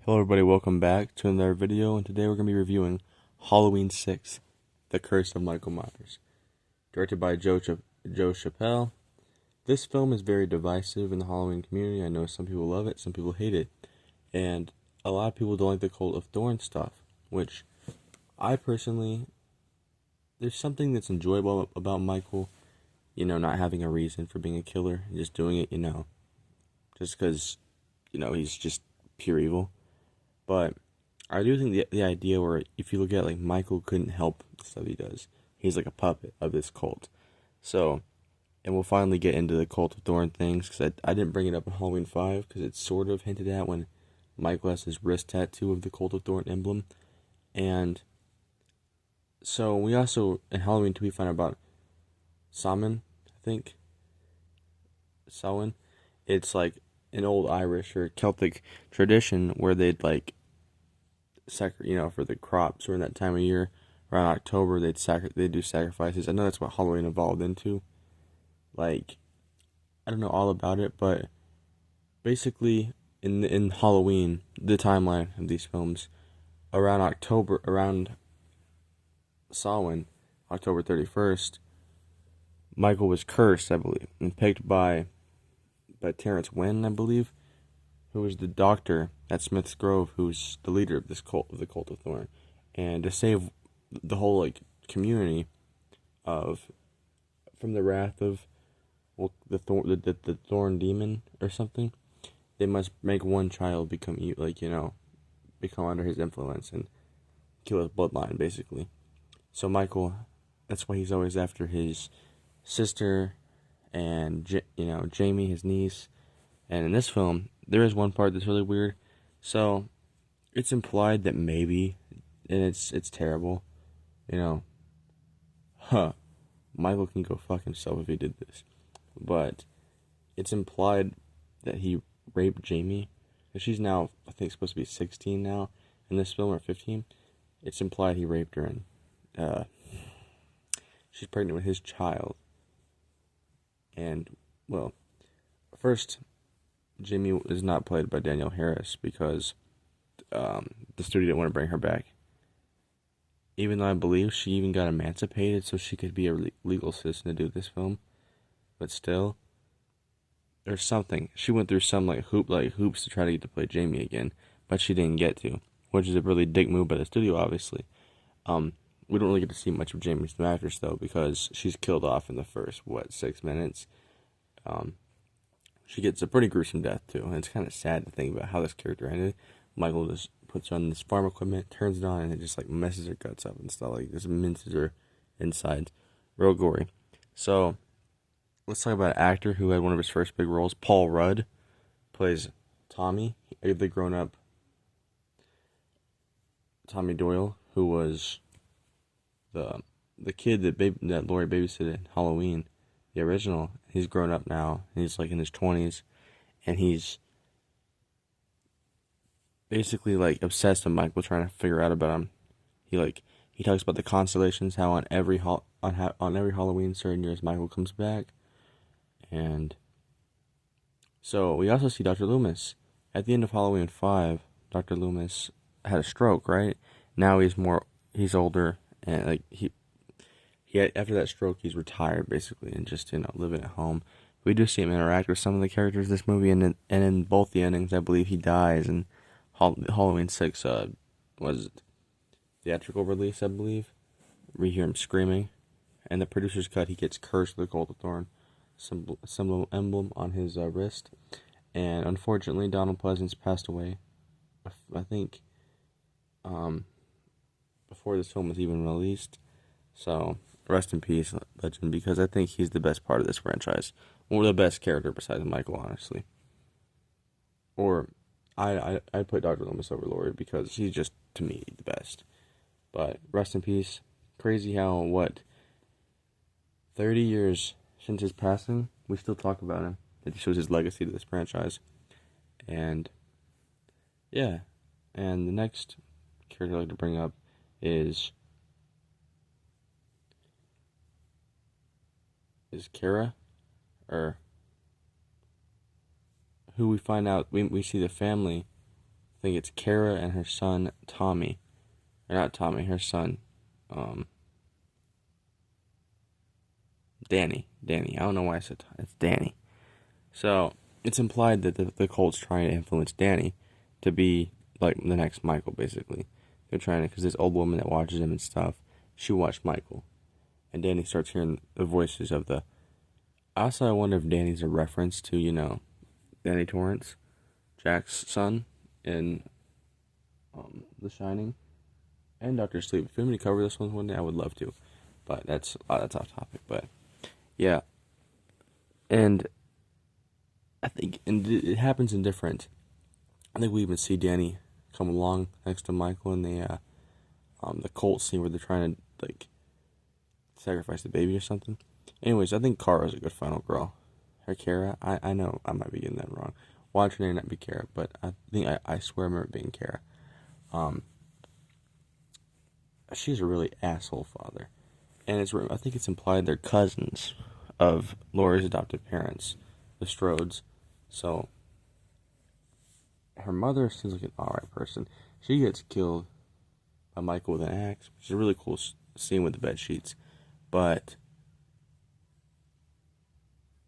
Hello everybody, welcome back to another video, and today we're going to be reviewing Halloween 6, The Curse of Michael Myers. Directed by Joe Chappelle. This film is very divisive in the Halloween community. I know some people love it, some people hate it. And a lot of people don't like the Cult of Thorn stuff, which I personally, there's something that's enjoyable about Michael, not having a reason for being a killer, and just doing it, just because, he's just pure evil. But I do think the idea where if you look at like Michael couldn't help the stuff he does. He's like a puppet of this cult. So, and we'll finally get into the Cult of Thorn things because I didn't bring it up in Halloween 5 because it's sort of hinted at when Michael has his wrist tattoo of the Cult of Thorn emblem. And so we also, in Halloween 2, we find out about Samhain, I think. Samhain. It's like an old Irish or Celtic tradition where they'd like for the crops during that time of year, around October, they'd do sacrifices. I know that's what Halloween evolved into. Like, I don't know all about it, but basically, in Halloween, the timeline of these films, around Samhain, October 31st, Michael was cursed, I believe, and picked by Terrence Wynn, I believe, who was the doctor at Smith's Grove, who's the leader of this cult, of the Cult of Thorn, and to save the whole community from the wrath of the thorn demon or something, they must make one child become under his influence and kill his bloodline, basically. So Michael, that's why he's always after his sister and Jamie, his niece. And in this film, there is one part that's really weird. So, it's implied that maybe, and it's terrible, Michael can go fuck himself if he did this. But it's implied that he raped Jamie. And she's now, I think, supposed to be 16 now in this film, or 15. It's implied he raped her, and she's pregnant with his child. And, well, first, Jamie is not played by Danielle Harris because the studio didn't want to bring her back. Even though I believe she even got emancipated so she could be a legal citizen to do this film. But still, there's something. She went through some hoops to try to get to play Jamie again, but she didn't get to, which is a really dick move by the studio, obviously. We don't really get to see much of Jamie's actress though because she's killed off in the first 6 minutes. She gets a pretty gruesome death, too, and it's kind of sad to think about how this character ended. Michael just puts her on this farm equipment, turns it on, and it just, messes her guts up and stuff, just minces her inside. Real gory. So, let's talk about an actor who had one of his first big roles. Paul Rudd plays Tommy, the grown-up Tommy Doyle, who was the kid that Laurie babysitted in Halloween, the original. He's grown up now. He's in his 20s, and he's basically obsessed with Michael, trying to figure out about him. He talks about the constellations, how on every Halloween certain years Michael comes back, and so we also see Dr. Loomis at the end of Halloween 5. Dr. Loomis had a stroke, right? Now he's older, and after that stroke, he's retired, basically, and just, living at home. We do see him interact with some of the characters in this movie, and in both the endings, I believe he dies, and Halloween 6, was theatrical release, I believe. We hear him screaming, and the producer's cut, he gets cursed with the Cult of Thorn symbol emblem on his wrist, and unfortunately, Donald Pleasance passed away, I think, before this film was even released, so rest in peace, legend, because I think he's the best part of this franchise. Or the best character besides Michael, honestly. Or, I'd put Dr. Loomis over Laurie because he's just, to me, the best. But, rest in peace. Crazy how, 30 years since his passing, we still talk about him. It shows his legacy to this franchise. And, yeah. And the next character I'd like to bring up is Kara, or who we find out, we see the family I think it's Kara and her son Tommy. Or not Tommy, her son, um, Danny. Danny. I don't know why I said it's Danny. So it's implied that the cult's trying to influence Danny to be like the next Michael, basically. They're trying to, because this old woman that watches him and stuff, she watched Michael. And Danny starts hearing the voices of the. Also, I wonder if Danny's a reference to, Danny Torrance, Jack's son in The Shining, and Doctor Sleep. If you want me to cover this one day, I would love to. But that's off topic. But yeah, and I think it happens in different. I think we even see Danny come along next to Michael in the cult scene where they're trying to like sacrifice the baby or something. Anyways, I think Kara's a good final girl. Her Kara, I know I might be getting that wrong. Watch her name not be Kara, but I think I swear I remember it being Kara. She's a really asshole father, and I think it's implied they're cousins of Laurie's adopted parents, the Strodes. So her mother seems like an alright person. She gets killed by Michael with an axe, which is a really cool scene with the bed sheets. But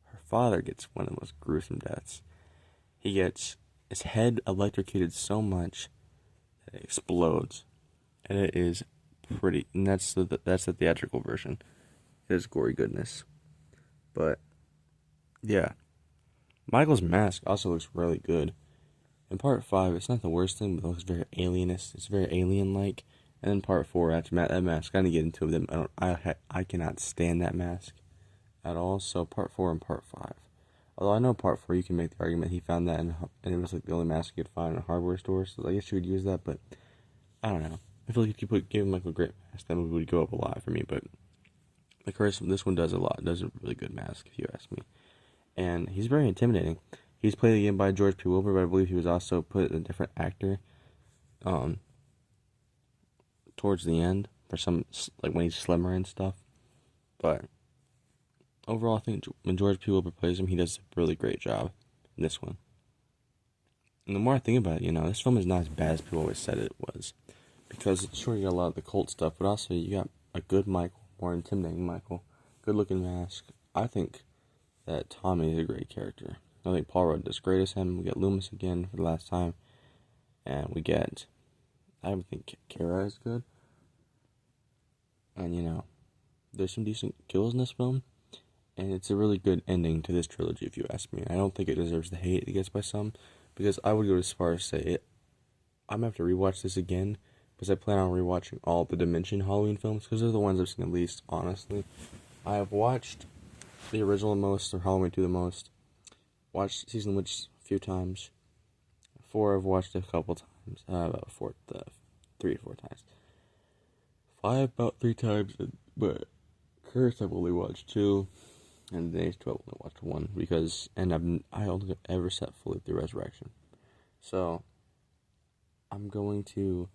her father gets one of the most gruesome deaths. He gets his head electrocuted so much that it explodes, and it is pretty. And that's the theatrical version. It is gory goodness. But yeah, Michael's mask also looks really good. In part 5, it's not the worst thing, but it looks very alienist. It's very alien-like. And then part 4, after that mask, I didn't get into them. I cannot stand that mask at all. So part 4 and part 5. Although I know part 4, you can make the argument he found that, and it was like the only mask you could find in a hardware store. So I guess you would use that, but I don't know. I feel like if you give him like a great mask, that movie would go up a lot for me. But the curse, this one does a lot. It does a really good mask, if you ask me. And he's very intimidating. He's played again by George P. Wilbur, but I believe he was also put a different actor towards the end for some, like when he's slimmer and stuff. But overall, I think when George P. Wilbur plays him, he does a really great job in this one. And the more I think about it, this film is not as bad as people always said it was. Because sure, you got a lot of the cult stuff, but also you got a good Michael, more intimidating Michael, good looking mask. I think that Tommy is a great character. I think Paul Rudd does great as him. We get Loomis again for the last time. And we get, I don't think Kara is good. And, there's some decent kills in this film. And it's a really good ending to this trilogy, if you ask me. I don't think it deserves the hate it gets by some. Because I would go as far as say it. I'm going to have to rewatch this again. Because I plan on rewatching all the Dimension Halloween films. Because they're the ones I've seen the least, honestly. I have watched the original the most, or Halloween 2 the most. Watched Season Witch a few times. 4 I've watched a couple times. About 3 to 4 times. 5 about 3 times. But Curse I've only watched 2. And the next 12 I've only watched 1. Because, and I only ever sat fully through Resurrection. So, I'm going to,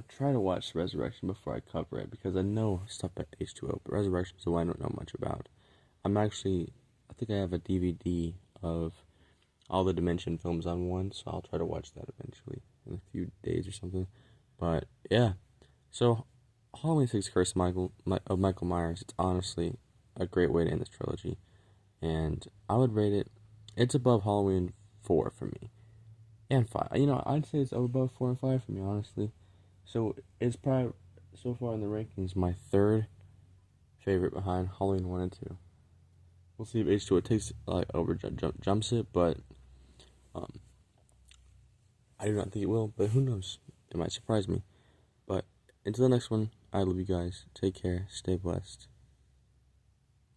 try to watch Resurrection before I cover it. Because I know stuff at H2O. But Resurrection is the one I don't know much about. I think I have a DVD of all the Dimension films on one, so I'll try to watch that eventually in a few days or something. But yeah, so Halloween 6 Curse of Michael Myers, it's honestly a great way to end this trilogy. And I would rate it, it's above Halloween 4 for me. And 5. I'd say it's above 4 and 5 for me, honestly. So it's probably, so far in the rankings, my third favorite behind Halloween 1 and 2. We'll see if H2O takes jumps it, but I do not think it will. But who knows? It might surprise me. But until the next one, I love you guys. Take care. Stay blessed.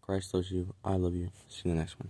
Christ loves you. I love you. See you in the next one.